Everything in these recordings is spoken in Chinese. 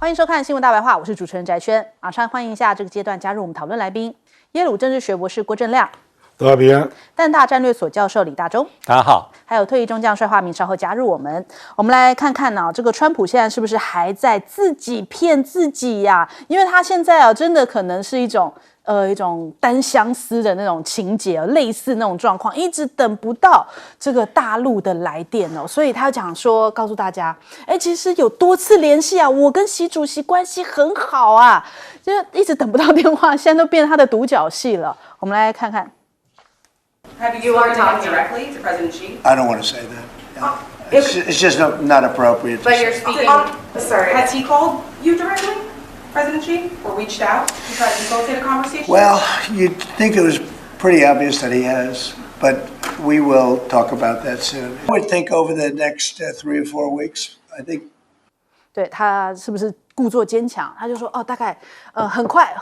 欢迎收看《新闻大白话》，我是主持人翟轩。马上欢迎一下这个阶段加入我们讨论来宾，耶鲁政治学博士郭正亮，大家平安。淡大战略所教授李大中，大家好。还有退役中将帅化明稍后加入我们。我们来看看这个川普现在是不是还在自己骗自己呀？因为他现在真的可能是一种单相思的那种情节，类似那种状况，一直等不到这个大陆的来电所以他讲说，告诉大家，其实有多次联系啊，我跟习主席关系很好啊，就一直等不到电话，现在都变成他的独角戏了。我们来看看。Have you ever talked directly to President Xi? I don't want to say that. It's just not appropriate. But you're speaking. Sorry. Has he called you directly, President Xi, or reached out to try to facilitate a conversation? Well, you'd think it was pretty obvious that he has, but we will talk about that soon. I would think over the next 3 or 4 weeks. I think. 对，他是不是故作坚强？他就说大概很快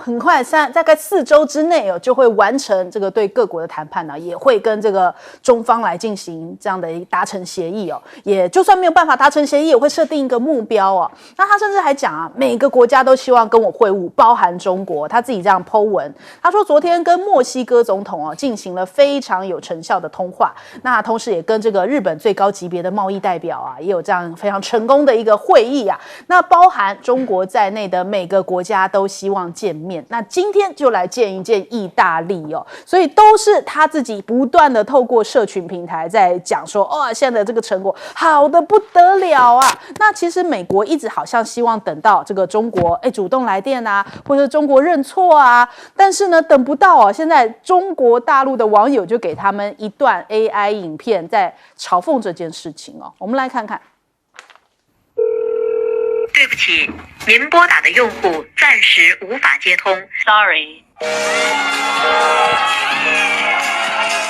大概4周之内就会完成这个对各国的谈判呢，也会跟这个中方来进行这样的达成协议也就算没有办法达成协议，也会设定一个目标那他甚至还讲每个国家都希望跟我会晤，包含中国。他自己这样 po 文，他说昨天跟墨西哥总统进行了非常有成效的通话，那同时也跟这个日本最高级别的贸易代表也有这样非常成功的一个会议那包含中国在内的每个国家都希望见面，那今天就来见一见意大利所以都是他自己不断的透过社群平台在讲说现在的这个成果好的不得了啊。那其实美国一直好像希望等到这个中国主动来电或者中国认错但是呢等不到现在中国大陆的网友就给他们一段 AI 影片在嘲讽这件事情我们来看看。对不起，您拨打的用户暂时无法接通 ，Sorry。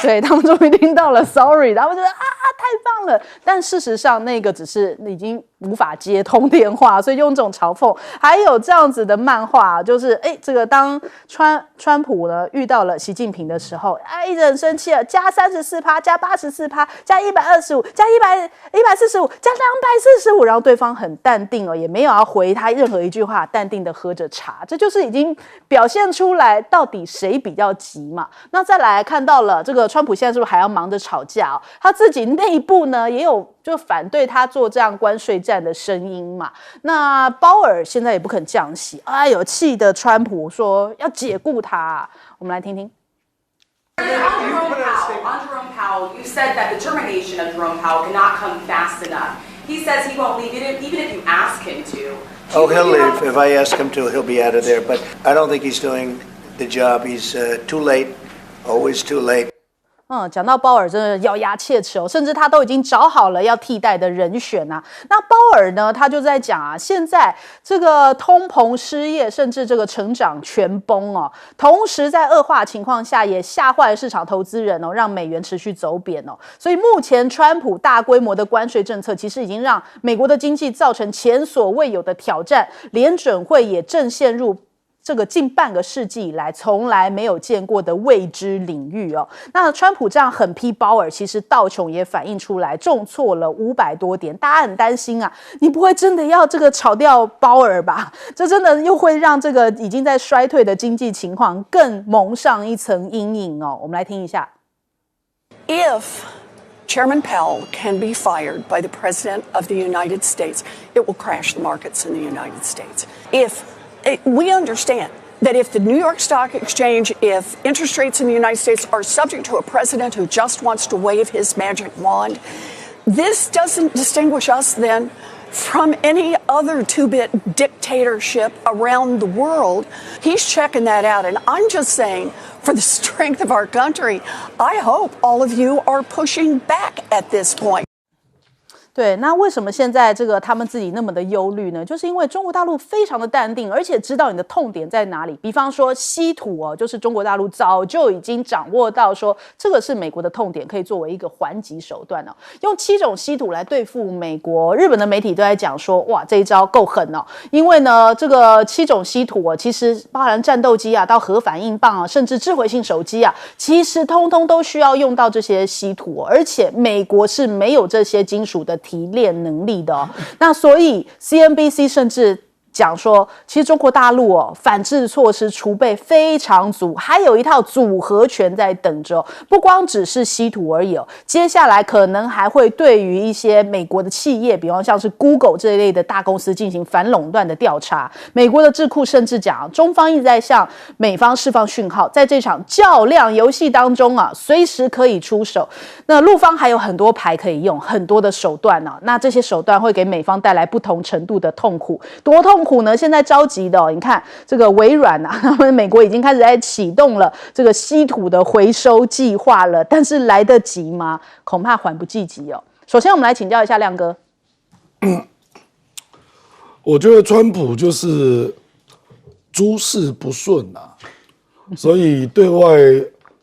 对，他们终于听到了 sorry， 他们觉得太棒了，但事实上那个只是已经无法接通电话，所以用这种嘲讽。还有这样子的漫画，就是这个当川普呢遇到了习近平的时候，一直很生气了，加34%，加84%，加125%，加145%，加245%，然后对方很淡定也没有要回他任何一句话，淡定的喝着茶，这就是已经表现出来到底谁比较急嘛。那再来看到了这个川普现在是不是还要忙着吵架他自己内部呢也有就反对他做这样关税战的声音嘛。那鲍尔现在也不肯降息，有气的川普说要解雇他我们来听听。On Jerome Powell, you said that the termination of Jerome Powell cannot come fast enough. He says he won't leave even if you ask him to. Oh, he'll leave. If I ask him to, he'll be out of there. But I don't think he's doing the job. He's too late, always too late. 讲到鲍尔真的咬牙切齿甚至他都已经找好了要替代的人选那鲍尔呢他就在讲现在这个通膨失业甚至这个成长全崩同时在恶化情况下也吓坏了市场投资人让美元持续走贬所以目前川普大规模的关税政策其实已经让美国的经济造成前所未有的挑战，联准会也正陷入这个近半个世纪以来从来没有见过的未知领域那川普这样狠批鲍尔，其实道琼也反映出来重挫了500多点，大家很担心你不会真的要这个炒掉鲍尔吧？这真的又会让这个已经在衰退的经济情况更蒙上一层阴影我们来听一下。 If Chairman Powell can be fired by the President of the United States, it will crash the markets in the United States. We understand that if the New York Stock Exchange, if interest rates in the United States are subject to a president who just wants to wave his magic wand, this doesn't distinguish us then from any other two-bit dictatorship around the world. He's checking that out, and I'm just saying, for the strength of our country, I hope all of you are pushing back at this point. 对，那为什么现在这个他们自己那么的忧虑呢？就是因为中国大陆非常的淡定，而且知道你的痛点在哪里。比方说稀土就是中国大陆早就已经掌握到说这个是美国的痛点，可以作为一个还击手段用7种稀土来对付美国。日本的媒体都在讲说，哇，这一招够狠因为呢，这个7种稀土其实包含战斗机到核反应棒甚至智慧型手机其实通通都需要用到这些稀土而且美国是没有这些金属的提炼能力的那所以 CNBC 甚至讲说，其实中国大陆反制措施储备非常足，还有一套组合拳在等着，不光只是稀土而已接下来可能还会对于一些美国的企业，比方像是 Google 这一类的大公司进行反垄断的调查。美国的智库甚至讲，中方一直在向美方释放讯号，在这场较量游戏当中随时可以出手。那陆方还有很多牌可以用，很多的手段那这些手段会给美方带来不同程度的痛苦，多痛苦呢？现在着急的你看这个微软他们美国已经开始在启动了这个稀土的回收计划了，但是来得及吗？恐怕缓不济急首先我们来请教一下亮哥。我觉得川普就是诸事不顺所以对外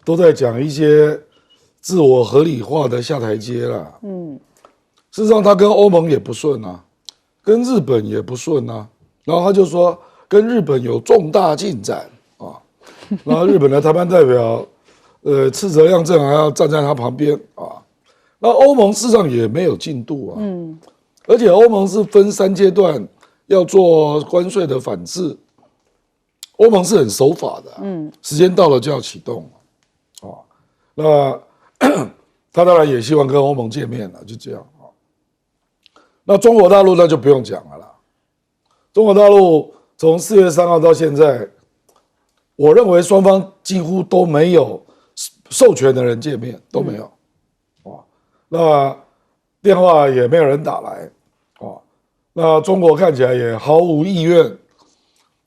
都在讲一些自我合理化的下台阶啦。事实上他跟欧盟也不顺跟日本也不顺然后他就说跟日本有重大进展然后日本的谈判代表赤泽亮正还要站在他旁边那欧盟事实上也没有进度而且欧盟是分3阶段要做关税的反制，欧盟是很守法的时间到了就要启动那他当然也希望跟欧盟见面了，就这样那中国大陆那就不用讲了啦，中国大陆从4月3号到现在，我认为双方几乎都没有授权的人见面，都没有那电话也没有人打来那中国看起来也毫无意愿，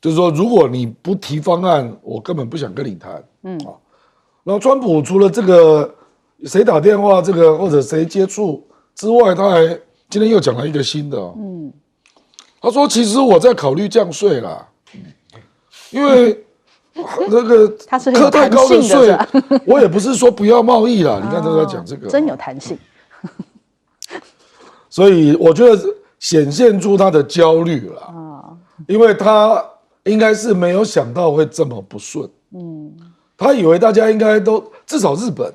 就是说如果你不提方案，我根本不想跟你谈然后川普除了这个谁打电话这个或者谁接触之外，他还今天又讲了一个新的他说其实我在考虑降税啦因为那个课太高的税我也不是说不要贸易啦你看都在讲这个真有弹性所以我觉得显现出他的焦虑了因为他应该是没有想到会这么不顺他以为大家应该都至少日本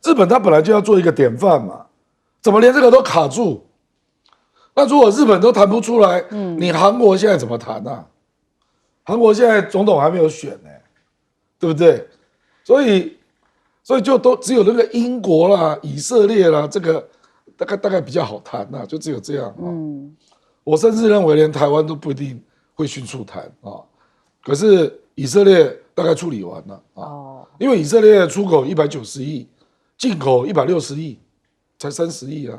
日本他本来就要做一个典范嘛，怎么连这个都卡住？那如果日本都谈不出来你韩国现在怎么谈韩国现在总统还没有选呢对不对？所以就都只有那个英国啦以色列啦这个大概比较好谈就只有这样我甚至认为连台湾都不一定会迅速谈可是以色列大概处理完了因为以色列出口190亿进口160亿才30亿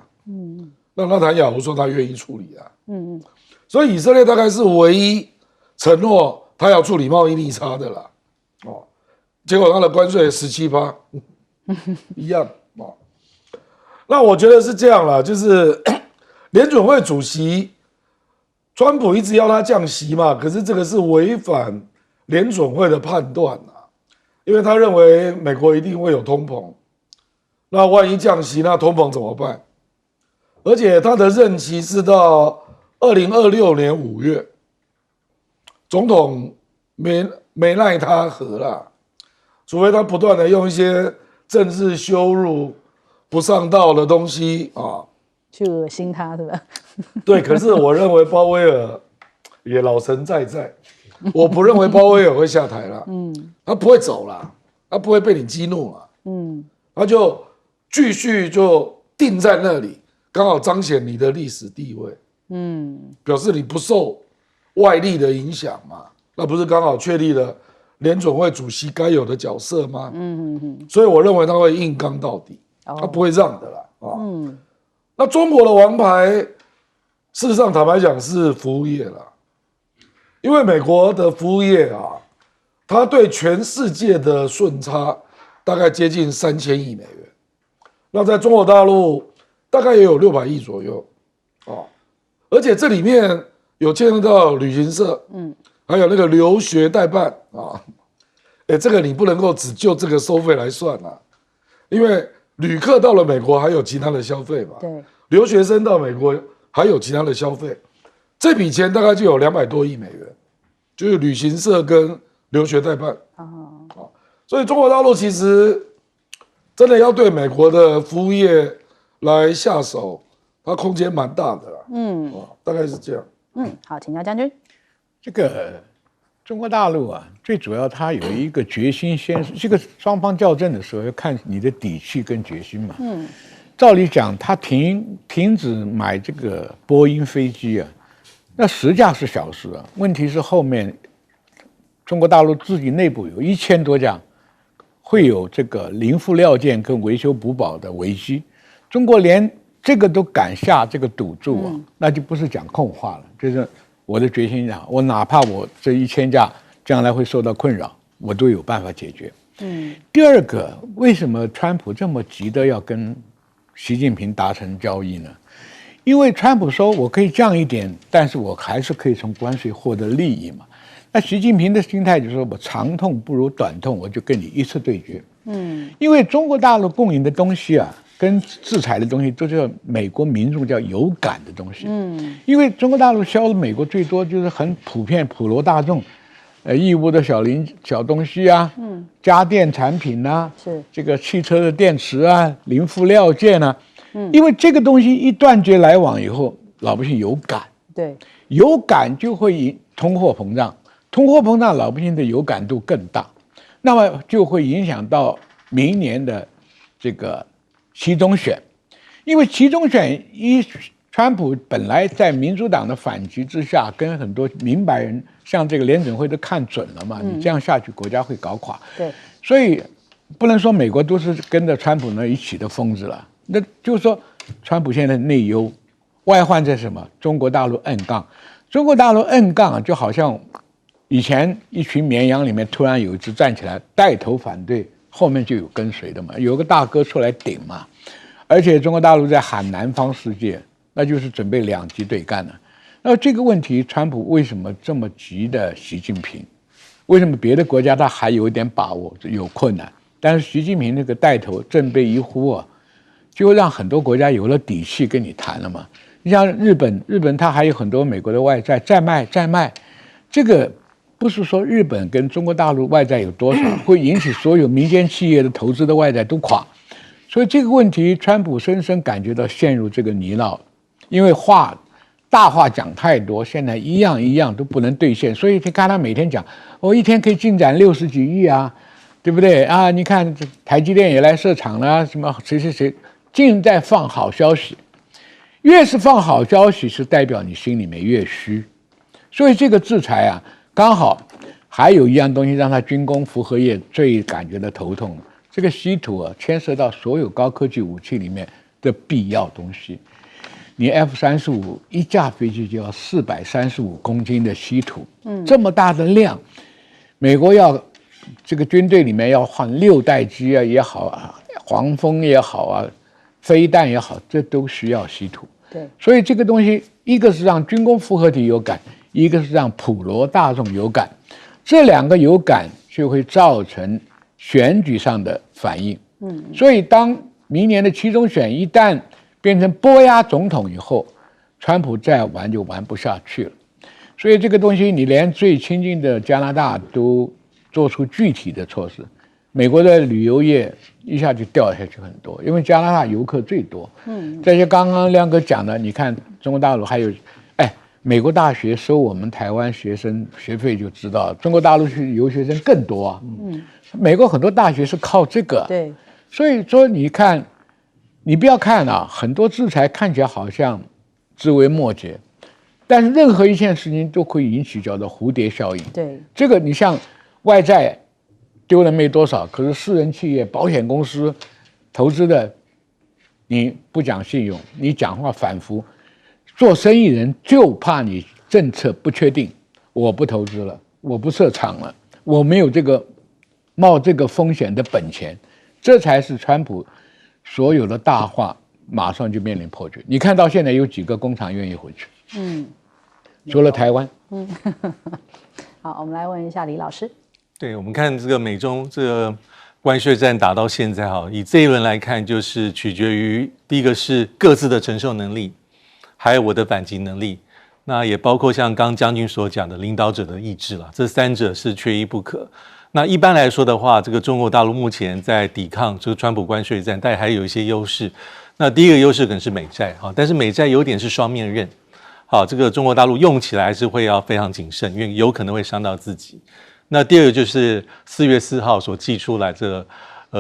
那纳坦雅胡说他愿意处理所以以色列大概是唯一承诺他要处理贸易逆差的啦结果他的关税17%一样那我觉得是这样啦，就是联准会主席川普一直要他降息嘛，可是这个是违反联准会的判断因为他认为美国一定会有通膨，那万一降息那通膨怎么办？而且他的任期是到2026年5月，总统没奈他何啦，除非他不断的用一些政治羞辱不上道的东西去恶心他，对吧？对，可是我认为鲍威尔也老神在我不认为鲍威尔会下台了他不会走了，他不会被你激怒了他就继续就定在那里，刚好彰显你的历史地位表示你不受外力的影响嘛，那不是刚好确立了联准会主席该有的角色吗所以我认为他会硬刚到底他不会让的啦那中国的王牌事实上坦白讲是服务业啦，因为美国的服务业它对全世界的顺差大概接近3000亿美元，那在中国大陆大概也有600亿左右而且这里面有牵涉到旅行社还有那个留学代办这个你不能够只就这个收费来算因为旅客到了美国还有其他的消费嘛，对，留学生到美国还有其他的消费，这笔钱大概就有200多亿美元，就是旅行社跟留学代办所以中国大陆其实真的要对美国的服务业来下手，它空间蛮大的啦大概是这样好，请教将军。这个中国大陆啊，最主要它有一个决心先，这个双方较真的时候要看你的底气跟决心嘛。照理讲，它停止买这个波音飞机啊，那10架是小事啊，问题是后面中国大陆自己内部有1000多架，会有这个零附料件跟维修补保的危机。中国连这个都敢下这个赌注啊，那就不是讲空话了，就是我的决心讲，我哪怕我这1000架将来会受到困扰，我都有办法解决。第二个，为什么川普这么急的要跟习近平达成交易呢？因为川普说我可以降一点，但是我还是可以从关税获得利益嘛。那习近平的心态就是说我长痛不如短痛，我就跟你一次对决。因为中国大陆供应的东西啊，跟制裁的东西都是美国民众叫有感的东西。因为中国大陆销的美国最多就是很普遍普罗大众，义乌的小东西啊，家电产品啊，是这个汽车的电池啊，零附料件啊，因为这个东西一断绝来往以后，老百姓有感，对，有感就会引通货膨胀，通货膨胀老百姓的有感度更大，那么就会影响到明年的这个期中选，因为期中选川普本来在民主党的反击之下，跟很多明白人，像这个联准会都看准了嘛，你这样下去国家会搞垮。对，所以不能说美国都是跟着川普那一起的疯子了。那就是说，川普现在内忧，外患在什么？中国大陆摁杠，中国大陆摁杠就好像以前一群绵羊里面突然有一只站起来带头反对，后面就有跟随的嘛，有个大哥出来顶嘛。而且中国大陆在喊南方世界，那就是准备两极对干了。那这个问题，川普为什么这么急的习近平？为什么别的国家他还有一点把握，有困难？但是习近平那个带头振臂一呼啊，就让很多国家有了底气跟你谈了嘛。你像日本它还有很多美国的外债在卖，这个不是说日本跟中国大陆外债有多少，会引起所有民间企业的投资的外债都垮。所以这个问题，川普深深感觉到陷入这个泥淖，因为大话讲太多，现在一样一样都不能兑现。所以你看他每天讲，我一天可以进展60几亿啊，对不对啊？你看台积电也来设厂了，什么谁，尽在放好消息。越是放好消息，是代表你心里面越虚。所以这个制裁啊，刚好还有一样东西让他军工复合业最感觉到头痛。这个稀土啊，牵涉到所有高科技武器里面的必要东西。你 F-35一架飞机就要435公斤的稀土，这么大的量，美国要这个军队里面要换6代机啊也好啊，黄蜂也好啊，飞弹也好，这都需要稀土。对，所以这个东西，一个是让军工复合体有感，一个是让普罗大众有感，这两个有感就会造成选举上的反应。所以当明年的期中选一旦变成波压总统以后，川普再玩就玩不下去了。所以这个东西，你连最亲近的加拿大都做出具体的措施，美国的旅游业一下就掉下去很多，因为加拿大游客最多。这些刚刚亮哥讲的，你看中国大陆还有，美国大学收我们台湾学生学费就知道，中国大陆去留学生更多啊。美国很多大学是靠这个。对，所以说你看，你不要看啊，很多制裁看起来好像枝微末节，但是任何一件事情都会引起叫做蝴蝶效应。对，这个你像外债丢了没多少，可是私人企业、保险公司投资的，你不讲信用，你讲话反复，做生意人就怕你政策不确定，我不投资了，我不设厂了，我没有这个冒这个风险的本钱，这才是川普所有的大话马上就面临破局。你看到现在有几个工厂愿意回去？除了台湾。好，我们来问一下李老师。对，我们看这个美中这个关税战打到现在哈，以这一轮来看，就是取决于第一个是各自的承受能力，还有我的反击能力。那也包括像刚将军所讲的领导者的意志了，这三者是缺一不可。那一般来说的话，这个中国大陆目前在抵抗这个川普关税战，但还有一些优势。那第一个优势可能是美债哈，但是美债有点是双面刃。好，这个中国大陆用起来还是会要非常谨慎，因为有可能会伤到自己。那第二个就是4月4号所寄出来这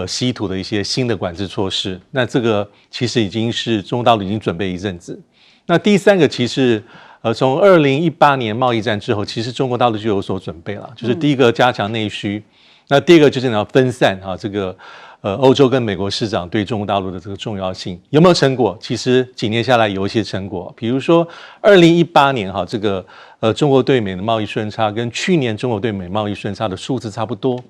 稀土的一些新的管制措施，那这个其实已经是中国大陆已经准备一阵子。那第三个其实从2018年贸易战之后，其实中国大陆就有所准备了，就是第一个加强内需，那第二个就是你要分散这个欧洲跟美国市场对中国大陆的这个重要性有没有成果？其实几年下来有一些成果，比如说2018年这个中国对美的贸易顺差跟去年中国对美贸易顺差的数字差不多，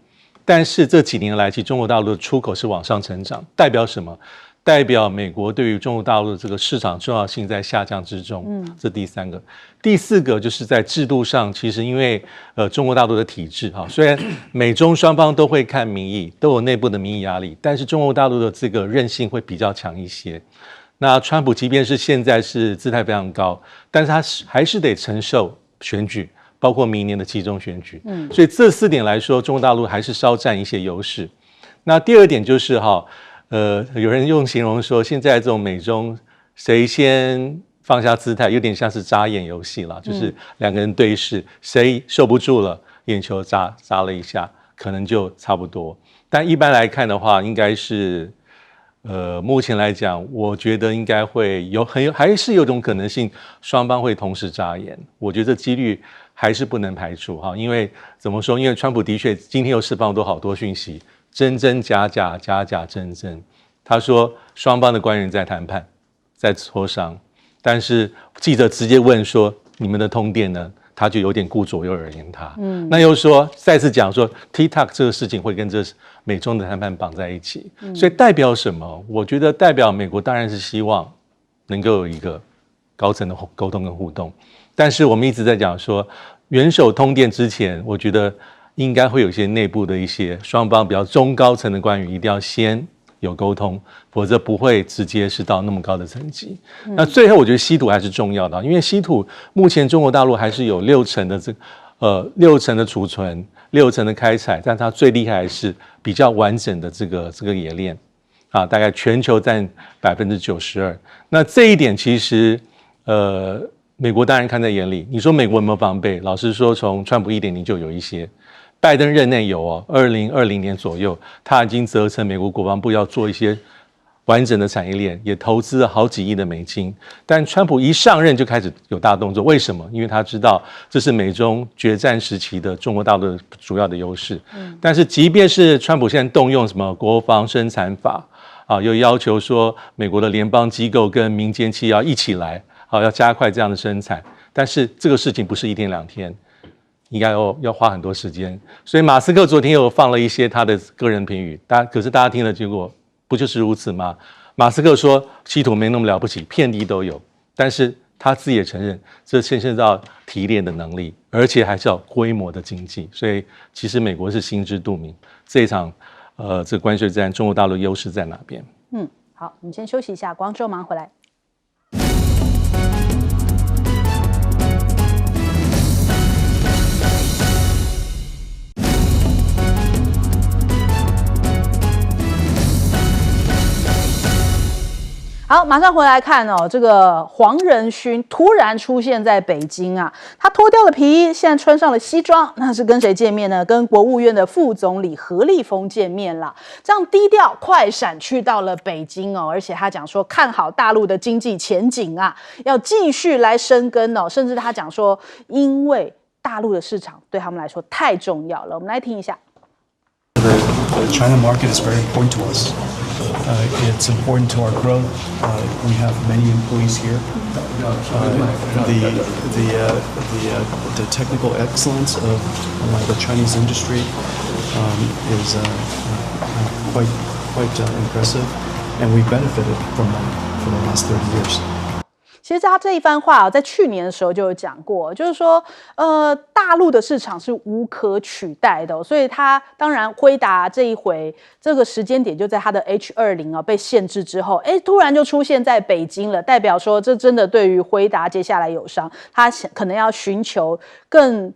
但是这几年来，其实中国大陆的出口是往上成长，代表什么？代表美国对于中国大陆的这个市场重要性在下降之中，这第三个。第四个就是在制度上，其实因为中国大陆的体制虽然美中双方都会看民意，都有内部的民意压力，但是中国大陆的这个韧性会比较强一些。那川普即便是现在是姿态非常高，但是他还是得承受选举，包括明年的期中选举。所以这4点来说，中国大陆还是稍占一些优势。那第二点就是有人用形容说，现在这种美中谁先放下姿态，有点像是眨眼游戏啦，就是2个人对视，谁受不住了，眼球眨了一下，可能就差不多。但一般来看的话，应该是目前来讲，我觉得应该会还是有种可能性，双方会同时眨眼。我觉得这几率还是不能排除因为怎么说？因为川普的确今天又释放好多讯息。真真假假，假假真真。他说双方的官员在谈判，在磋商，但是记者直接问说你们的通电呢？他就有点顾左右而言他。那又说再次讲说 TikTok 这个事情会跟这美中的谈判绑在一起，所以代表什么？我觉得代表美国当然是希望能够有一个高层的沟通跟互动，但是我们一直在讲说元首通电之前，我觉得应该会有一些内部的一些双方比较中高层的官员一定要先有沟通，否则不会直接是到那么高的层级。那最后我觉得稀土还是重要的，因为稀土目前中国大陆还是有60%的6成的储存，6成的开采，但它最厉害是比较完整的这个冶炼大概全球占92%。那这一点其实美国当然看在眼里。你说美国有没有防备？老实说，从川普1.0就有一些。拜登任内有2020年左右，他已经责成美国国防部要做一些完整的产业链，也投资了好几亿的美金。但川普一上任就开始有大动作，为什么？因为他知道这是美中决战时期的中国大陆的主要的优势。但是即便是川普现在动用什么国防生产法又要求说美国的联邦机构跟民间企业要一起来要加快这样的生产，但是这个事情不是1天2天。应该要花很多时间，所以马斯克昨天又放了一些他的个人评语，可是大家听了结果不就是如此吗？马斯克说稀土没那么了不起，遍地都有，但是他自己也承认这牵涉到提炼的能力，而且还是要规模的经济，所以其实美国是心知肚明这一场这关税战中国大陆优势在哪边。好，我们先休息一下，广州马上回来。好，马上回来看这个黄仁勋突然出现在北京他脱掉了皮衣，现在穿上了西装，那是跟谁见面呢？跟国务院的副总理何立峰见面了。这样低调快闪去到了北京而且他讲说看好大陆的经济前景要继续来深耕甚至他讲说，因为大陆的市场对他们来说太重要了。我们来听一下。The China market is very important to us. It's important to our growth. We have many employees here. The technical excellence of the Chinese industry is quite impressive, and we benefited from that for the last 30 years. 其实他这一番话在去年的时候就有讲过，就是说大陆的市场是无可取代的所以他当然辉达这一回这个时间点就在他的 H20被限制之后突然就出现在北京了，代表说这真的对于辉达接下来有伤，他可能要寻求更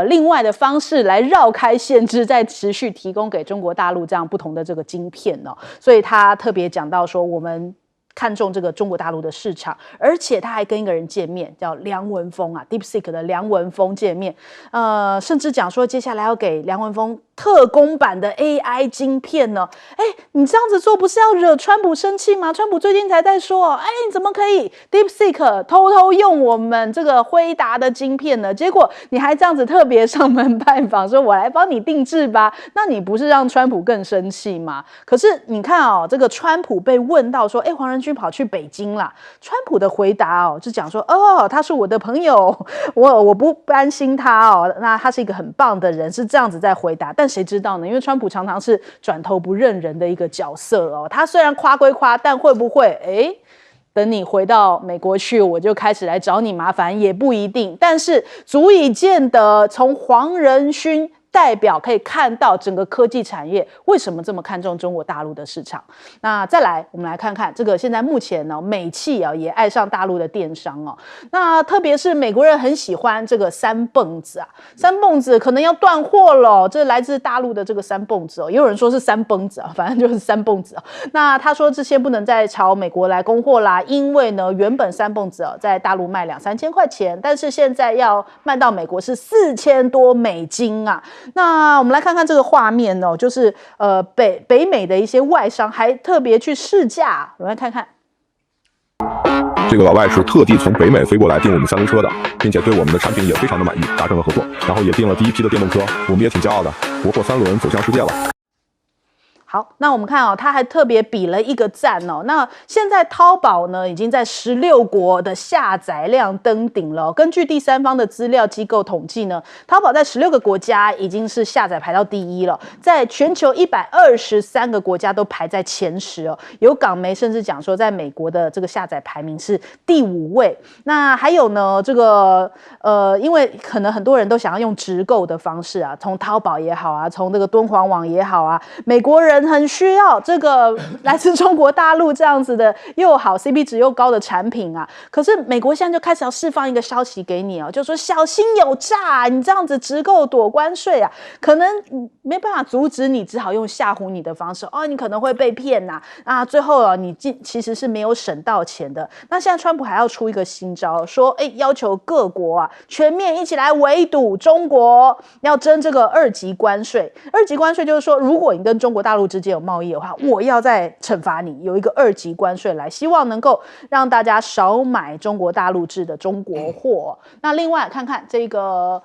另外的方式来绕开限制，再持续提供给中国大陆这样不同的这个晶片所以他特别讲到说，我们看中这个中国大陆的市场，而且他还跟一个人见面，叫梁文峰啊 ，DeepSeek 的梁文峰见面，甚至讲说接下来要给梁文峰特供版的 AI 晶片呢。哎，你这样子做不是要惹川普生气吗？川普最近才在说，哎，你怎么可以 DeepSeek 偷偷用我们这个辉达的晶片呢？结果你还这样子特别上门拜访，说我来帮你定制吧，那你不是让川普更生气吗？可是你看哦，这个川普被问到说，哎，黄仁勋跑去北京啦，川普的回答哦，就讲说，哦，他是我的朋友，我不担心他哦，那他是一个很棒的人，是这样子在回答。但谁知道呢？因为川普常常是转头不认人的一个角色哦，他虽然夸归夸，但会不会等你回到美国去，我就开始来找你麻烦也不一定。但是足以见得，从黄仁勋代表可以看到整个科技产业为什么这么看重中国大陆的市场。那再来，我们来看看这个现在目前呢，美企也爱上大陆的电商哦。那特别是美国人很喜欢这个三蹦子啊，三蹦子可能要断货了。这来自大陆的这个三蹦子哦，也有人说是三蹦子啊，反正就是三蹦子啊。那他说这些不能再朝美国来供货啦，因为呢，原本三蹦子在大陆卖2-3千块钱，但是现在要卖到美国是$4000多啊。那我们来看看这个画面哦，就是北美的一些外商还特别去试驾，我们来看看。这个老外是特地从北美飞过来订我们三轮车的，并且对我们的产品也非常的满意，达成了合作，然后也订了第一批的电动车，我们也挺骄傲的，国货三轮走向世界了。好，那我们看哦，他还特别比了一个赞哦。那现在淘宝呢，已经在16国的下载量登顶了。根据第三方的资料机构统计呢，淘宝在16个国家已经是下载排到第1了，在全球123个国家都排在前10哦。有港媒甚至讲说，在美国的这个下载排名是第5位。那还有呢，这个因为可能很多人都想要用直购的方式啊，从淘宝也好啊，从这个敦煌网也好啊，美国人很需要这个来自中国大陆这样子的又好 CP 值又高的产品啊。可是美国现在就开始要释放一个消息给你哦，就说小心有诈，你这样子直购躲关税啊，可能没办法阻止你，只好用吓唬你的方式哦，你可能会被骗呐啊，最后啊你其实是没有省到钱的。那现在川普还要出一个新招，说要求各国啊全面一起来围堵中国，要征这个2级关税。2级关税就是说，如果你跟中国大陆之间有贸易的话，我要再惩罚你，有一个2级关税来，希望能够让大家少买中国大陆制的中国货。那另外看看这个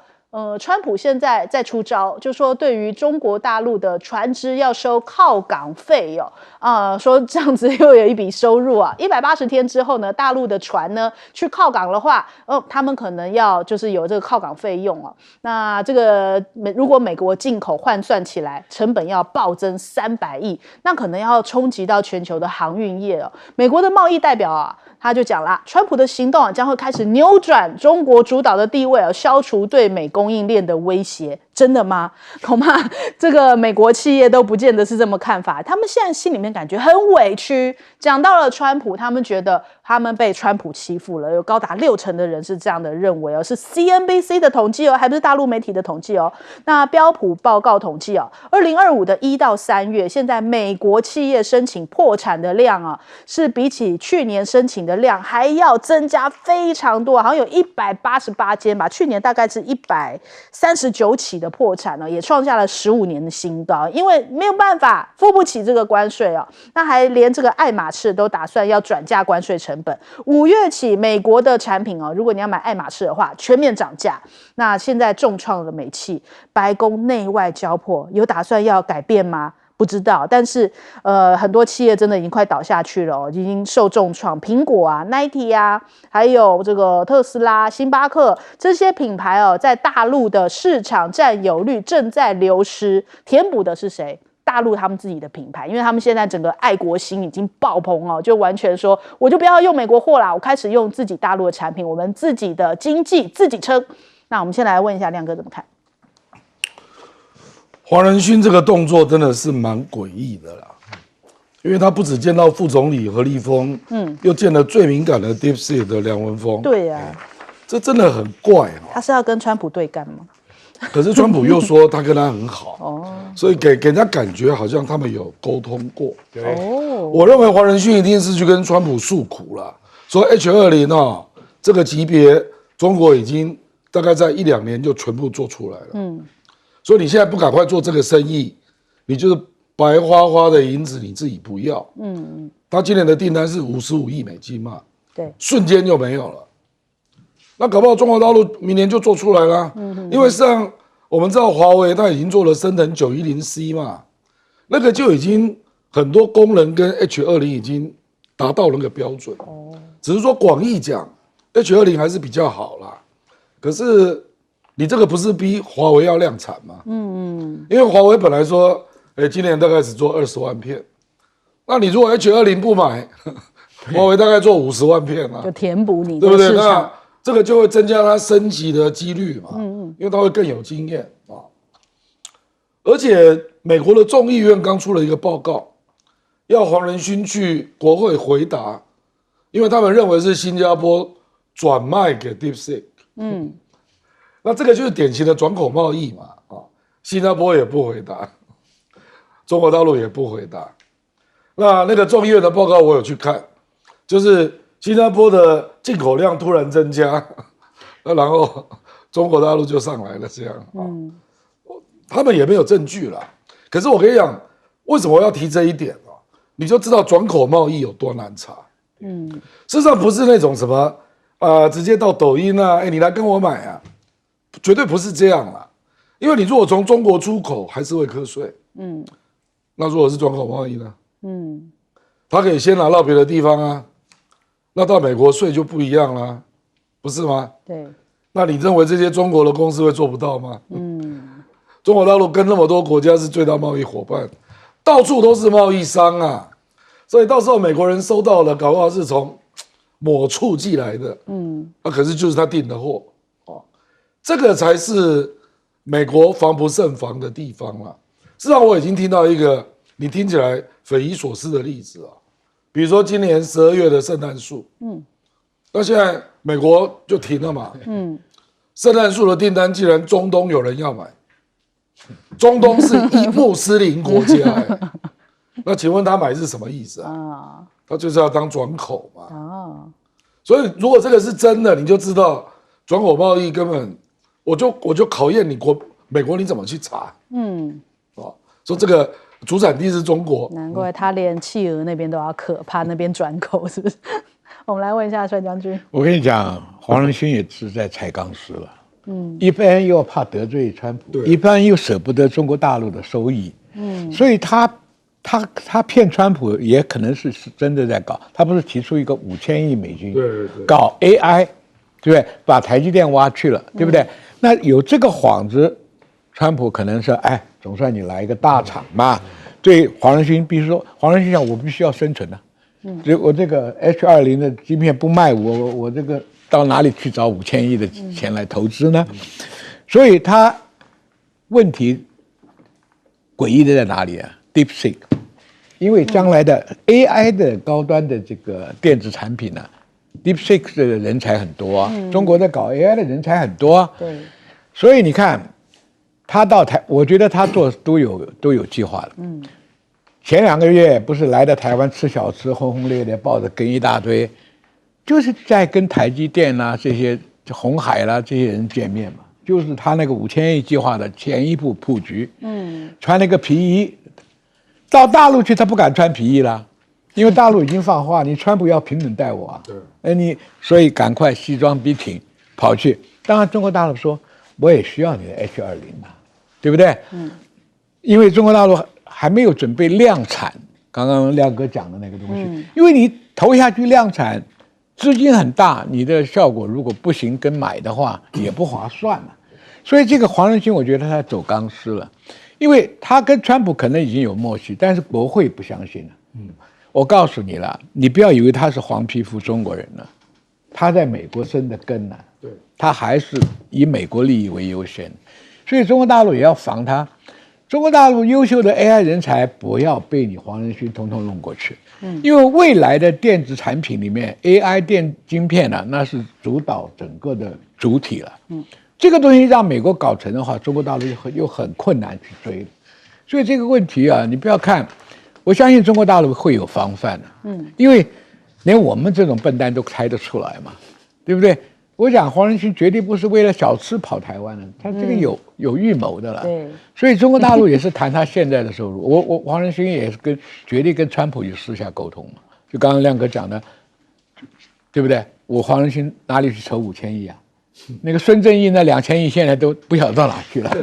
川普现在在出招，就说对于中国大陆的船只要收靠港费哦，说这样子又有一笔收入啊。180天之后呢，大陆的船呢去靠港的话，他们可能要就是有这个靠港费用哦。那这个如果美国进口换算起来，成本要暴增300亿，那可能要冲击到全球的航运业哦。美国的贸易代表啊，他就讲啦，川普的行动将会开始扭转中国主导的地位消除对美供应链的威胁。真的吗？恐怕这个美国企业都不见得是这么看法，他们现在心里面感觉很委屈。讲到了川普，他们觉得他们被川普欺负了，有高达60%的人是这样的认为哦，是 CNBC 的统计哦，还不是大陆媒体的统计哦。那标普报告统计哦，2025的1到3月，现在美国企业申请破产的量啊，是比起去年申请的量还要增加非常多，好像有188间吧，去年大概是139起的破产呢，也创下了15年的新高，因为没有办法付不起这个关税哦。那还连这个爱马仕都打算要转嫁关税成本。5月起，美国的产品哦，如果你要买爱马仕的话，全面涨价。那现在重创了美企，白宫内外交迫，有打算要改变吗？不知道，但是很多企业真的已经快倒下去了已经受重创。苹果啊、Nike 啊，还有这个特斯拉、星巴克这些品牌在大陆的市场占有率正在流失，填补的是谁？大陆他们自己的品牌，因为他们现在整个爱国心已经爆棚就完全说我就不要用美国货啦，我开始用自己大陆的产品，我们自己的经济自己撑。那我们先来问一下亮哥怎么看？黄仁勋这个动作真的是蛮诡异的啦，因为他不只见到副总理何立峰，又见了最敏感的 DeepSeek 的梁文峰。对呀，这真的很怪他是要跟川普对干吗？可是川普又说他跟他很好，所以给人家感觉好像他们有沟通过。我认为黄仁勋一定是去跟川普诉苦了，说 H20哦这个级别，中国已经大概在1-2年就全部做出来了。所以你现在不赶快做这个生意，你就是白花花的银子你自己不要。他今年的订单是55亿美金嘛，对，瞬间就没有了。那搞不好中国大陆明年就做出来了。因为实际上我们知道华为它已经做了升腾 910C 嘛，那个就已经很多功能跟 H20 已经达到那个标准。只是说广义讲 H20 还是比较好啦。可是你这个不是逼华为要量产吗？因为华为本来说，今年大概只做20万片，那你如果 H20 不买，华为大概做50万片啊，就填补你对不对？的市场。那这个就会增加它升级的几率嘛，因为它会更有经验啊。而且美国的众议院刚出了一个报告，要黄仁勋去国会回答，因为他们认为是新加坡转卖给 DeepSeek。那这个就是典型的转口贸易嘛，新加坡也不回答，中国大陆也不回答。那个众议院的报告我有去看，就是新加坡的进口量突然增加，然后中国大陆就上来了，这样他们也没有证据啦。可是我跟你讲，为什么我要提这一点啊？你就知道转口贸易有多难查。事实上不是那种什么直接到抖音啊，你来跟我买啊，绝对不是这样啦。因为你如果从中国出口，还是会课税。那如果是转口贸易呢？他可以先拿到别的地方啊。那到美国税就不一样啦，不是吗？对。那你认为这些中国的公司会做不到吗？中国大陆跟那么多国家是最大贸易伙伴，到处都是贸易商啊，所以到时候美国人收到了，搞不好是从某处寄来的，可是就是他订的货，这个才是美国防不胜防的地方啦。事实上，我已经听到一个你听起来匪夷所思的例子啊。比如说今年12月的圣诞树，那现在美国就停了嘛，圣诞树的订单既然中东有人要买，中东是一穆斯林国家，那请问他买是什么意思啊？他就是要当转口嘛。所以如果这个是真的，你就知道转口贸易根本，我就考验你美国你怎么去查？说这个主产地是中国，难怪他连企鹅那边都要可怕那边转口，是不是？我们来问一下帅将军。我跟你讲，黄仁勋也是在踩钢丝了。一般又怕得罪川普，一般又舍不得中国大陆的收益，所以他骗川普也可能是真的在搞。他不是提出一个5000亿美金，搞 AI， 对不对？把台积电挖去了，对不对？那有这个幌子，川普可能说，总算你来一个大厂嘛。对黄仁勋，比如说黄仁勋讲，我必须要生存我这个 H20的晶片不卖我这个到哪里去找5000亿的钱来投资呢？所以他问题诡异的在哪里啊 ？DeepSeek， 因为将来的 AI 的高端的这个电子产品呢，DeepSeek 的人才很多中国在搞 AI 的人才很多对，所以你看他到台，我觉得他做都有计划了。前2个月不是来到台湾吃小吃，轰轰烈烈抱着跟一大堆，就是在跟台积电啦、这些鸿海啦这些人见面嘛，就是他那个5000亿计划的前一步布局。穿那个皮衣到大陆去，他不敢穿皮衣啦，因为大陆已经放话，你川普要平等待我啊。所以赶快西装笔挺跑去。当然中国大陆说，我也需要你的 H20嘛，对不对？因为中国大陆还没有准备量产，刚刚亮哥讲的那个东西，因为你投下去量产，资金很大，你的效果如果不行，跟买的话也不划算了。所以这个黄仁勋，我觉得他走钢丝了，因为他跟川普可能已经有默契，但是国会不相信了。我告诉你了，你不要以为他是黄皮肤中国人了，他在美国生的根呢，他还是以美国利益为优先，所以中国大陆也要防他。中国大陆优秀的 AI 人才不要被你黄仁勋统统弄过去，因为未来的电子产品里面 AI 电晶片呢，那是主导整个的主体了。这个东西让美国搞成的话，中国大陆又很困难去追。所以这个问题啊，你不要看我相信中国大陆会有防范的，因为连我们这种笨蛋都猜得出来嘛，对不对？我讲黄仁勋绝对不是为了小吃跑台湾的，他这个有预谋的了。对，所以中国大陆也是谈他现在的收入。我黄仁勋也是绝对跟川普有私下沟通嘛。就刚刚亮哥讲的，对不对？我黄仁勋哪里去筹5000亿啊？那个孙正义那2000亿现在都不晓得到哪去了。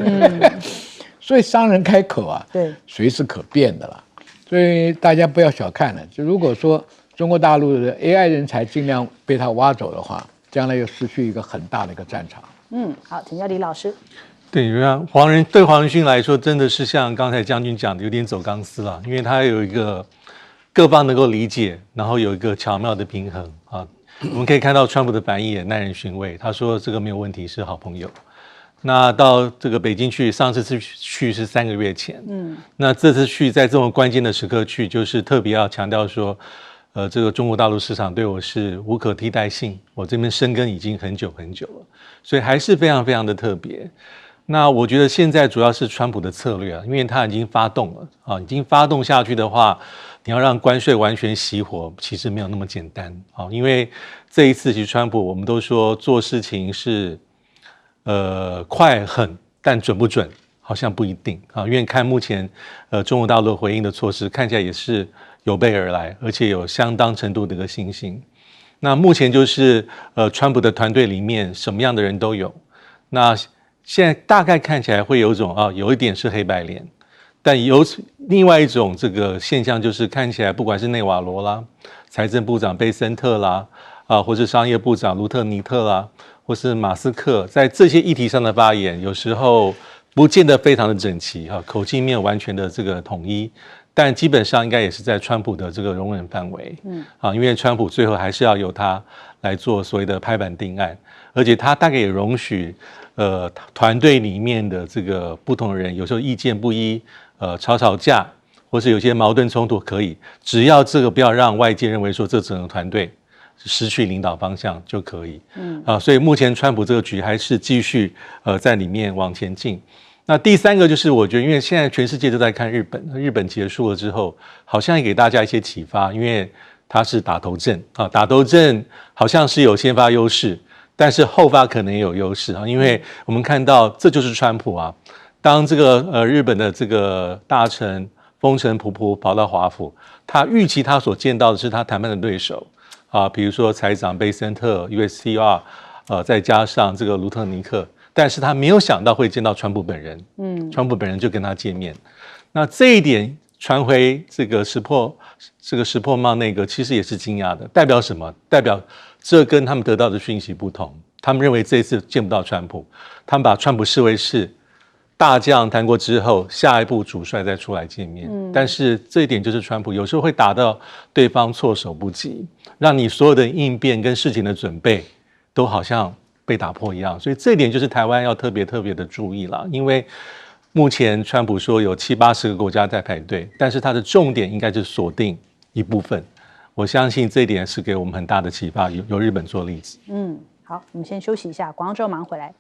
所以商人开口啊，对，随时可变的啦。所以大家不要小看了。就如果说中国大陆的 AI 人才尽量被他挖走的话，将来又失去一个很大的一个战场。好，请教李老师。对，对黄仁勋来说，真的是像刚才将军讲的，有点走钢丝了，因为他有一个各方能够理解，然后有一个巧妙的平衡啊。我们可以看到川普的反应也耐人寻味，他说这个没有问题，是好朋友。那到这个北京去，上次去是3个月前，那这次去在这么关键的时刻去，就是特别要强调说。这个中国大陆市场对我是无可替代性，我这边深耕已经很久很久了，所以还是非常非常的特别。那我觉得现在主要是川普的策略啊，因为他已经发动了啊，已经发动下去的话，你要让关税完全熄火，其实没有那么简单啊。因为这一次其实川普我们都说做事情是快狠，但准不准好像不一定啊，因为看目前中国大陆回应的措施看起来也是。有备而来，而且有相当程度的一个信心。那目前就是川普的团队里面什么样的人都有。那现在大概看起来会有一种有一点是黑白脸，但有另外一种这个现象就是看起来不管是内瓦罗啦、财政部长贝森特啦或是商业部长卢特尼特啦，或是马斯克，在这些议题上的发言，有时候不见得非常的整齐口径没有完全的这个统一。但基本上应该也是在川普的这个容忍范围，因为川普最后还是要由他来做所谓的拍板定案，而且他大概也容许团队里面的这个不同的人有时候意见不一，吵架，或是有些矛盾冲突可以，只要这个不要让外界认为说这整个团队失去领导方向就可以，所以目前川普这个局还是继续在里面往前进。那第三个就是我觉得因为现在全世界都在看日本，日本结束了之后好像也给大家一些启发，因为它是打头阵打头阵好像是有先发优势，但是后发可能也有优势因为我们看到这就是川普啊，当这个日本的这个大臣风尘仆仆跑到华府，他预期他所见到的是他谈判的对手比如说财长贝森特 USTR 再加上这个卢特尼克，但是他没有想到会见到川普本人，川普本人就跟他见面。那这一点传回这个石破茂内阁其实也是惊讶的，代表什么？代表这跟他们得到的讯息不同，他们认为这一次见不到川普，他们把川普视为是大将谈过之后，下一步主帅再出来见面。但是这一点就是川普有时候会打到对方措手不及，让你所有的应变跟事情的准备都好像被打破一样，所以这一点就是台湾要特别的注意了。因为目前川普说有70-80个国家在排队，但是他的重点应该是锁定一部分。我相信这一点是给我们很大的启发，由日本做例子。好，我们先休息一下，广告之后马上回来。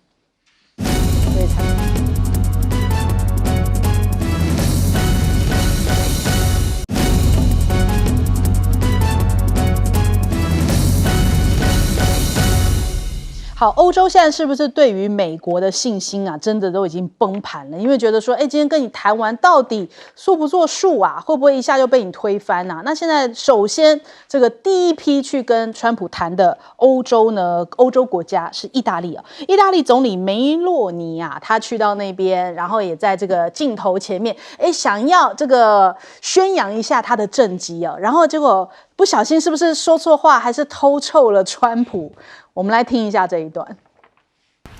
好，欧洲现在是不是对于美国的信心啊，真的都已经崩盘了？因为觉得说，今天跟你谈完，到底说不作数啊？会不会一下就被你推翻啊？那现在首先这个第一批去跟川普谈的欧洲呢，欧洲国家是意大利啊。意大利总理梅洛尼啊，他去到那边，然后也在这个镜头前面，想要这个宣扬一下他的政绩啊，然后结果不小心是不是说错话，还是偷臭了川普？我们来听一下这一段。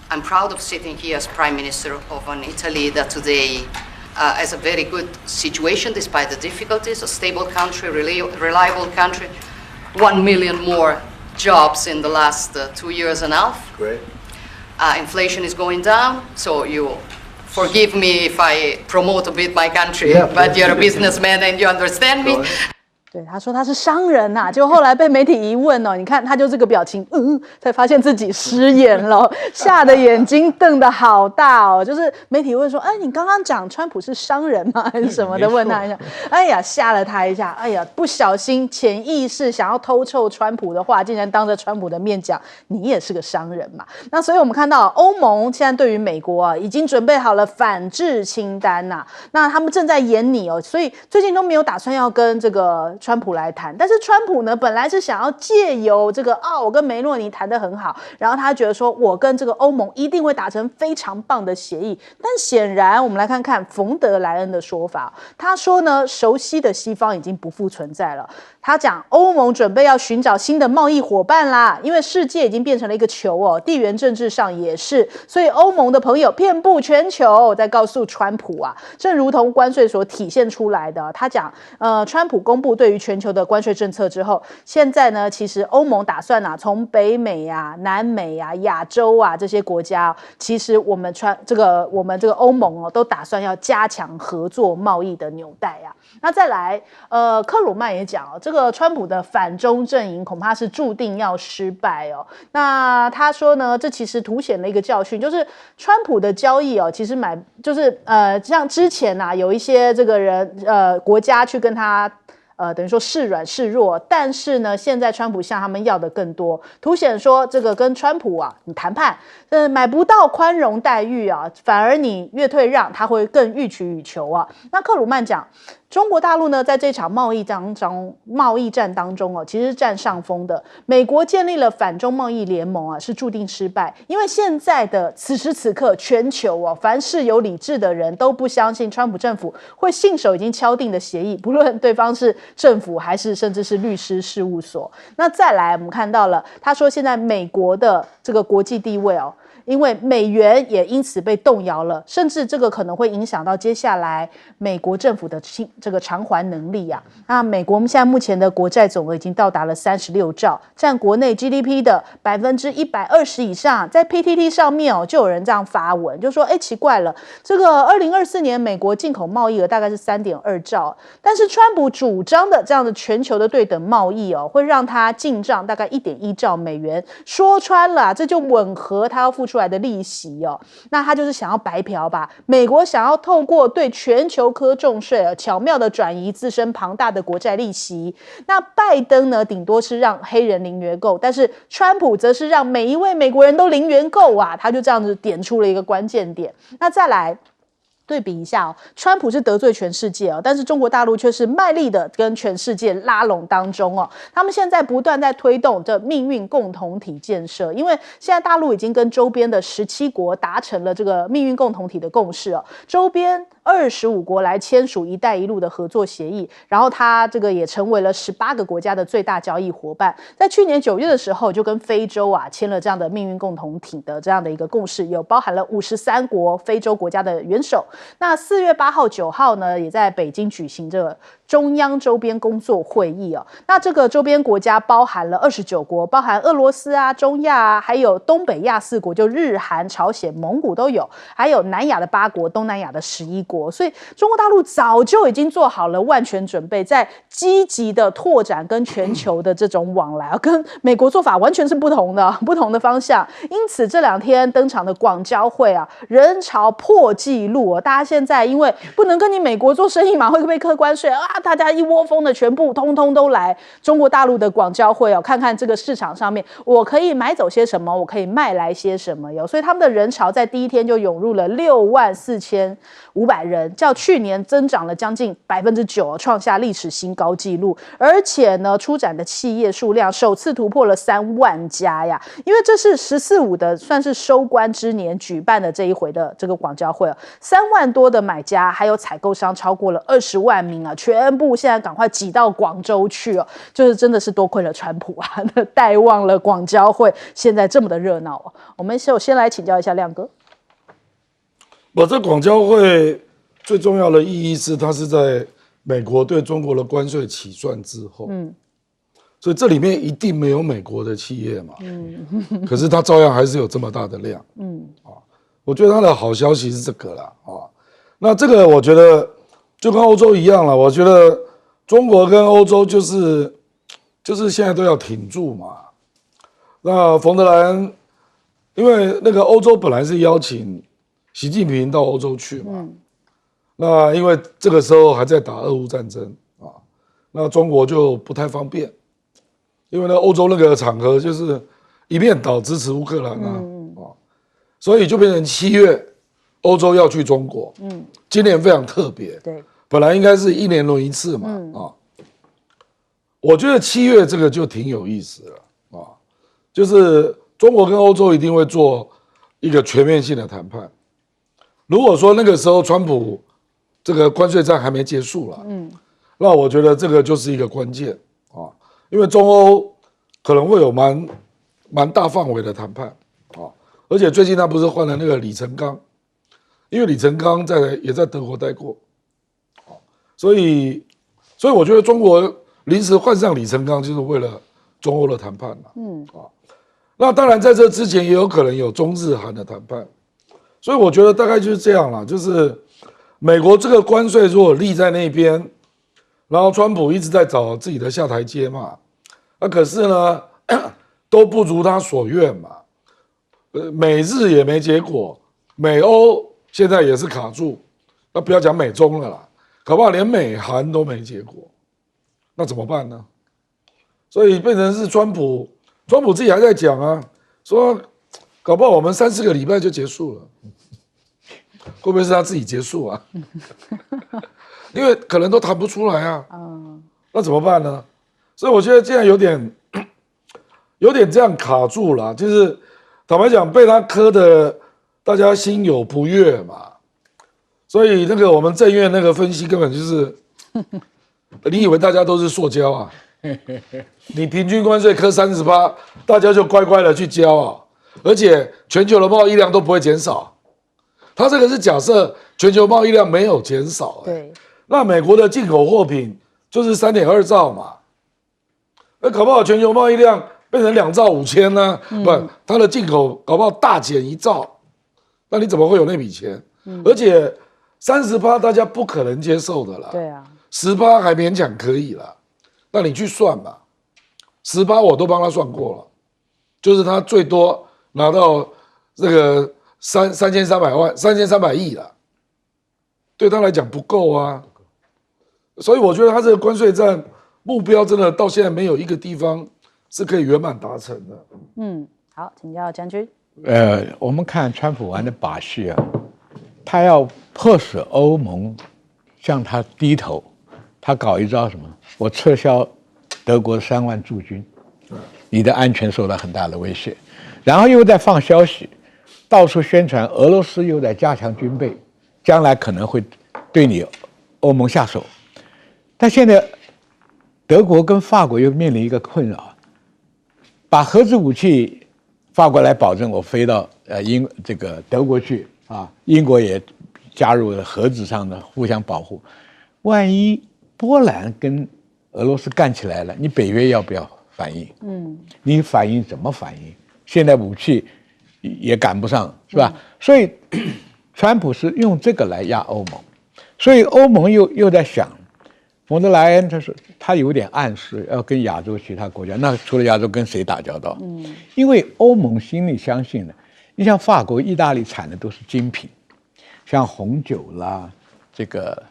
I'm proud of sitting here as Prime Minister of an Italy that today has a very good situation despite the difficulties, a stable country, reliable country, 1 million more jobs in the last 2 years and a half. Great. Inflation is going down, so you forgive me if I promote a bit my country, Yeah, but you're a businessman and you understand me. 对，他说他是商人呐、结果后来被媒体一问哦，你看他就这个表情，才发现自己失言了，吓得眼睛瞪得好大哦。就是媒体问说，哎，你刚刚讲川普是商人吗？还是什么的？问他一下，哎呀，吓了他一下，哎呀，不小心潜意识想要偷臭川普的话，竟然当着川普的面讲，你也是个商人嘛。那所以我们看到欧盟现在对于美国啊，已经准备好了反制清单呐、那他们正在演拟哦，所以最近都没有打算要跟这个川普来谈，但是川普呢，本来是想要借由这个我跟梅洛尼谈得很好，然后他觉得说我跟这个欧盟一定会达成非常棒的协议，但显然我们来看看冯德莱恩的说法，他说呢，熟悉的西方已经不复存在了，他讲欧盟准备要寻找新的贸易伙伴啦，因为世界已经变成了一个球哦，地缘政治上也是，所以欧盟的朋友遍布全球，在告诉川普啊，正如同关税所体现出来的，他讲川普公布对于全球的关税政策之后，现在呢，其实欧盟打算从北美啊、南美啊、亚洲啊这些国家，其实我们这个欧盟哦，都打算要加强合作贸易的纽带啊。那再来，克鲁曼也讲哦，这个川普的反中阵营恐怕是注定要失败哦。那他说呢，这其实凸显了一个教训，就是川普的交易哦，其实像之前啊，有一些这个人国家去跟他。等于说示软示弱，但是呢，现在川普向他们要的更多，凸显说这个跟川普啊，你谈判，买不到宽容待遇啊，反而你越退让，他会更予取予求啊。那克鲁曼讲，中国大陆呢，在这场贸易战当中哦，其实是占上风的。美国建立了反中贸易联盟啊，是注定失败，因为现在的此时此刻，全球哦，凡是有理智的人都不相信川普政府会信守已经敲定的协议，不论对方是政府还是甚至是律师事务所。那再来，我们看到了，他说现在美国的这个国际地位哦。因为美元也因此被动摇了，甚至这个可能会影响到接下来美国政府的这个偿还能力啊。那美国我们现在目前的国债总额已经到达了36兆，占国内 GDP 的120%以上。在 PTT 上面哦，就有人这样发文，就说奇怪了，这个2024年美国进口贸易额大概是3.2兆，但是川普主张的这样的全球的对等贸易哦，会让他进账大概1.1兆美元。说穿了，这就吻合他要付出来的利息哦，那他就是想要白嫖吧？美国想要透过对全球科重税巧妙的转移自身庞大的国债利息。那拜登呢，顶多是让黑人零元购，但是川普则是让每一位美国人都零元购啊，他就这样子点出了一个关键点。那再来。对比一下哦，川普是得罪全世界哦，但是中国大陆却是卖力的跟全世界拉拢当中哦。他们现在不断在推动这命运共同体建设，因为现在大陆已经跟周边的17国达成了这个命运共同体的共识哦，周边25国来签署一带一路的合作协议，然后它这个也成为了18个国家的最大交易伙伴。在去年9月的时候，就跟非洲啊签了这样的命运共同体的这样的一个共识，有包含了53国非洲国家的元首。那4月8号、9号呢，也在北京举行这个中央周边工作会议哦。那这个周边国家包含了29国，包含俄罗斯啊、中亚啊，还有东北亚4国，就日韩、朝鲜、蒙古都有，还有南亚的8国、东南亚的11国。所以中国大陆早就已经做好了万全准备，在积极的拓展跟全球的这种往来，跟美国做法完全是不同的方向。因此这2天登场的广交会啊，人潮破纪录哦。大家现在因为不能跟你美国做生意嘛，会被课关税啊，大家一窝蜂的全部通通都来中国大陆的广交会哦，看看这个市场上面我可以买走些什么，我可以卖来些什么哟。所以他们的人潮在第一天就涌入了64500人，较去年增长了将近9%，创下历史新高纪录。而且呢，出展的企业数量首次突破了3万家呀，因为这是14-15的算是收官之年举办的这一回的这个广交会3万多的买家还有采购商超过了20万名啊，全部现在赶快挤到广州去哦，就是真的是多亏了川普啊，带旺了广交会现在这么的热闹哦。我们首先来请教一下亮哥。这广交会最重要的意义是，它是在美国对中国的关税起算之后，所以这里面一定没有美国的企业嘛，可是它照样还是有这么大的量，我觉得它的好消息是这个啦，那这个我觉得就跟欧洲一样了，我觉得中国跟欧洲就是现在都要挺住嘛。那冯德莱恩，因为那个欧洲本来是邀请习近平到欧洲去嘛，那因为这个时候还在打俄乌战争啊，那中国就不太方便，因为呢欧洲那个场合就是一面倒支持乌克兰啊，所以就变成7月欧洲要去中国，今年非常特别，对，本来应该是1年轮一次嘛，我觉得7月这个就挺有意思了啊，就是中国跟欧洲一定会做一个全面性的谈判。如果说那个时候川普这个关税战还没结束了，那我觉得这个就是一个关键啊，因为中欧可能会有蛮大范围的谈判啊，而且最近他不是换了那个李成钢，因为李成钢也在德国待过，所以我觉得中国临时换上李成钢就是为了中欧的谈判了，那当然在这之前也有可能有中日韩的谈判，所以我觉得大概就是这样啦，就是美国这个关税如果立在那边，然后川普一直在找自己的下台阶嘛，可是呢都不如他所愿嘛，美日也没结果，美欧现在也是卡住，那不要讲美中了啦，搞不好连美韩都没结果，那怎么办呢？所以变成是川普自己还在讲啊，说搞不好我们3-4个礼拜就结束了，会不会是他自己结束啊？因为可能都谈不出来啊，那怎么办呢？所以我觉得现在有点这样卡住了，就是坦白讲被他磕的大家心有不悦嘛，所以那个我们政院那个分析根本就是你以为大家都是塑胶啊？你平均关税磕30%，大家就乖乖的去交啊，而且全球的贸易量都不会减少。他这个是假设全球贸易量没有减少，对，那美国的进口货品就是3.2兆嘛，那搞不好全球贸易量变成2兆5千呢？不，它的进口搞不好大减1兆，那你怎么会有那笔钱？而且30%大家不可能接受的啦，对啊，10%还勉强可以啦。那你去算吧，10%我都帮他算过了，就是他最多拿到这个3300亿了，对他来讲不够啊，所以我觉得他这个关税战目标真的到现在没有一个地方是可以圆满达成的。好，请教将军。我们看川普玩的把戏啊，他要迫使欧盟向他低头，他搞一招什么？我撤销德国3万驻军，你的安全受到很大的威胁，然后又在放消息，到处宣传俄罗斯又在加强军备，将来可能会对你欧盟下手。但现在德国跟法国又面临一个困扰，把核子武器法国来保证我飞到这个德国去啊，英国也加入了核子上的互相保护，万一波兰跟俄罗斯干起来了，你北约要不要反应？你反应怎么反应？现在武器也赶不上，是吧？所以川普是用这个来压欧盟，所以欧盟又在想，冯德莱恩他有点暗示要跟亚洲其他国家，那除了亚洲跟谁打交道？因为欧盟心里相信的，你像法国、意大利产的都是精品，像红酒啦，这个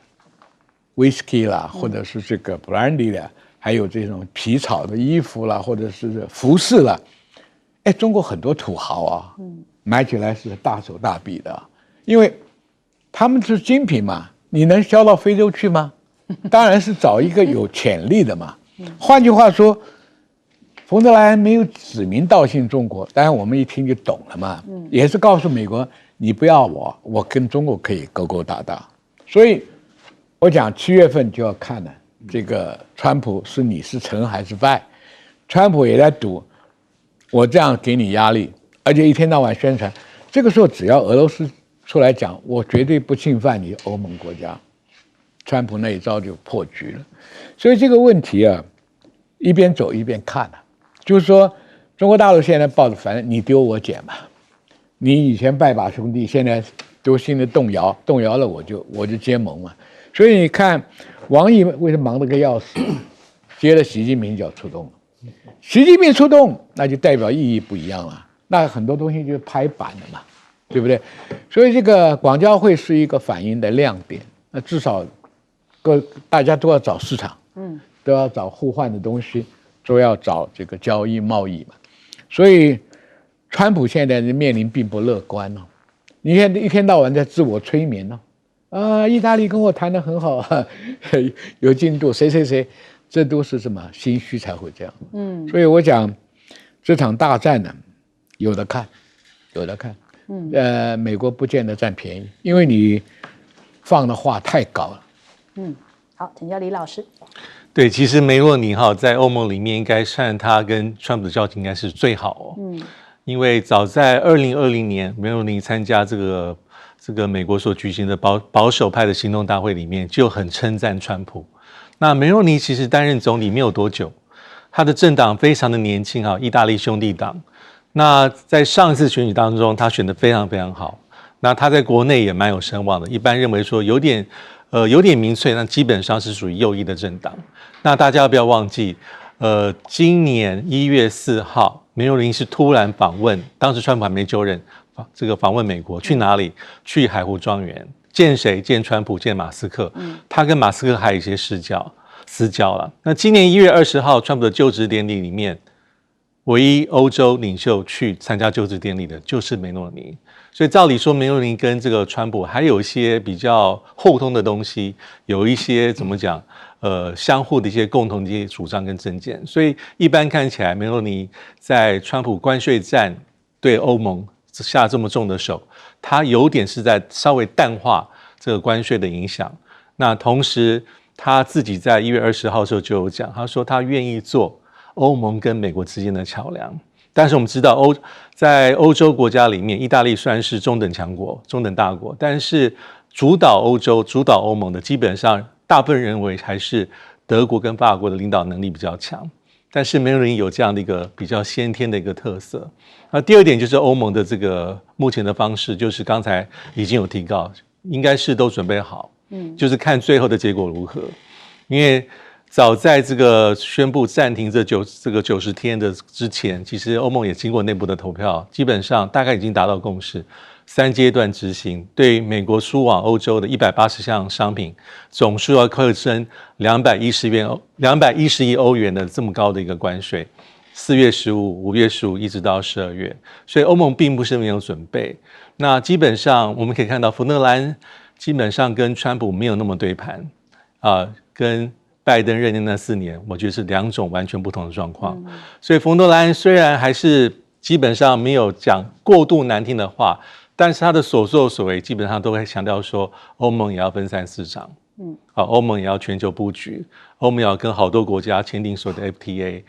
whisky 啦，或者是这个 brandy 啦，还有这种皮草的衣服啦，或者是服饰啦，中国很多土豪啊，买起来是大手大笔的，因为他们是精品嘛，你能销到非洲去吗？当然是找一个有潜力的嘛。换句话说，冯德莱恩没有指名道姓中国，当然我们一听就懂了嘛，也是告诉美国你不要我跟中国可以勾勾搭搭。所以我讲7月份就要看了，这个川普你是成还是败。川普也在赌，我这样给你压力，而且一天到晚宣传，这个时候只要俄罗斯出来讲我绝对不侵犯你欧盟国家，川普那一招就破局了。所以这个问题啊，一边走一边看啊，就是说中国大陆现在抱着反正你丢我捡嘛，你以前拜把兄弟，现在都心里动摇了我就结盟嘛。所以你看王毅为什么忙得个要死？接了习近平就要出动了，习近平出动，那就代表意义不一样了。那很多东西就拍板了嘛，对不对？所以这个广交会是一个反映的亮点。那至少大家都要找市场，都要找互换的东西，都要找这个交易贸易嘛。所以，川普现在面临并不乐观哦。你看一天到晚在自我催眠哦。意大利跟我谈得很好，有进度，谁。这都是什么心虚才会这样。所以我讲这场大战呢，有的看。美国不见得占便宜，因为你放的话太高了。好，请教李老师。对，其实梅洛尼在欧盟里面应该算他跟川普的交情应该是最好哦。因为早在2020年，梅洛尼参加这个美国所举行的保守派的行动大会里面，就很称赞川普。那梅洛尼其实担任总理没有多久，他的政党非常的年轻意大利兄弟党。那在上一次选举当中，他选得非常非常好。那他在国内也蛮有声望的，一般认为说有点民粹，那基本上是属于右翼的政党。那大家不要忘记，今年1月4号，梅洛尼是突然访问，当时川普还没就任，访问美国，去哪里？去海湖庄园。见谁？见川普，见马斯克。他跟马斯克还有一些私交了。那今年1月20号，川普的就职典礼里面，唯一欧洲领袖去参加就职典礼的就是梅洛尼。所以照理说，梅洛尼跟这个川普还有一些比较互通的东西，有一些怎么讲？相互的一些共同的一些主张跟政见。所以一般看起来，梅洛尼在川普关税战对欧盟下这么重的手，他有点是在稍微淡化这个关税的影响。那同时他自己在1月20号的时候就有讲，他说他愿意做欧盟跟美国之间的桥梁。但是我们知道在欧洲国家里面，意大利算是中等强国、中等大国，但是主导欧洲、主导欧盟的，基本上大部分认为还是德国跟法国的领导能力比较强。但是梅洛尼有这样的一个比较先天的一个特色。那第二点就是欧盟的这个目前的方式，就是刚才已经有提到，应该是都准备好，就是看最后的结果如何。因为早在这个宣布暂停这个90天的之前，其实欧盟也经过内部的投票，基本上大概已经达到共识，3阶段执行，对美国输往欧洲的180项商品，总数要课征210亿欧元的这么高的一个关税。4月15、5月15一直到12月，所以欧盟并不是没有准备。那基本上我们可以看到，冯德莱恩基本上跟川普没有那么对盘跟拜登任内那4年，我觉得是2种完全不同的状况。所以冯德莱恩虽然还是基本上没有讲过度难听的话，但是他的所作所为基本上都会强调说，欧盟也要分散市场，欧盟也要全球布局，欧盟也要跟好多国家签订所谓的 FTA。